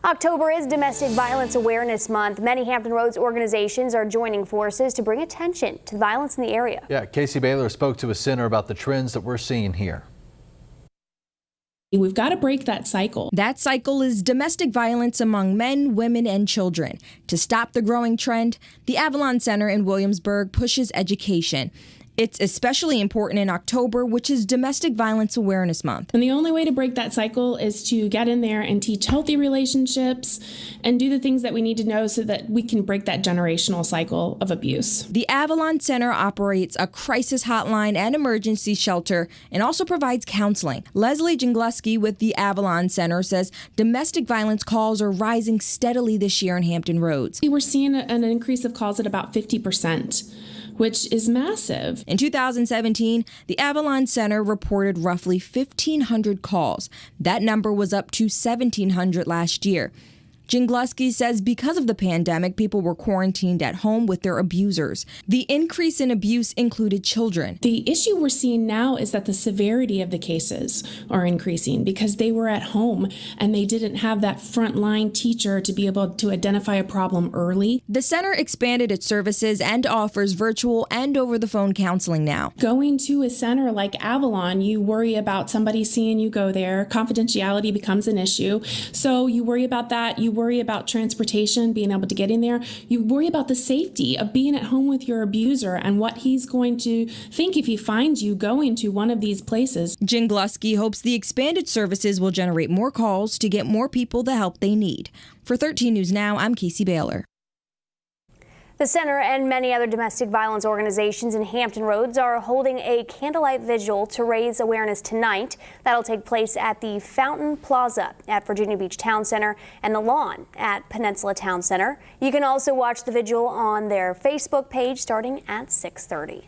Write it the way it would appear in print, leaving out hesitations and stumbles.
October is Domestic Violence Awareness Month. Many Hampton Roads organizations are joining forces to bring attention to violence in the area. Yeah, Casey Baylor spoke to a center about the trends that we're seeing here. We've got to break that cycle. That cycle is domestic violence among men, women, and children. To stop the growing trend, the Avalon Center in Williamsburg pushes education. It's especially important in October, which is Domestic Violence Awareness Month. And the only way to break that cycle is to get in there and teach healthy relationships and do the things that we need to know so that we can break that generational cycle of abuse. The Avalon Center operates a crisis hotline and emergency shelter and also provides counseling. Leslie Jingluski with the Avalon Center says domestic violence calls are rising steadily this year in Hampton Roads. We're seeing an increase of calls at about 50%. Which is massive. In 2017, the Avalon Center reported roughly 1,500 calls. That number was up to 1,700 last year. Jingluski says because of the pandemic, people were quarantined at home with their abusers. The increase in abuse included children. The issue we're seeing now is that the severity of the cases are increasing because they were at home and they didn't have that frontline teacher to be able to identify a problem early. The center expanded its services and offers virtual and over-the-phone counseling now. Going to a center like Avalon, you worry about somebody seeing you go there. Confidentiality becomes an issue. So you worry about that. You worry about transportation, being able to get in there. You worry about the safety of being at home with your abuser and what he's going to think if he finds you going to one of these places. Jingluski hopes the expanded services will generate more calls to get more people the help they need. For 13 News Now, I'm Casey Baylor. The center and many other domestic violence organizations in Hampton Roads are holding a candlelight vigil to raise awareness tonight. That'll take place at the Fountain Plaza at Virginia Beach Town Center and the Lawn at Peninsula Town Center. You can also watch the vigil on their Facebook page starting at 6:30.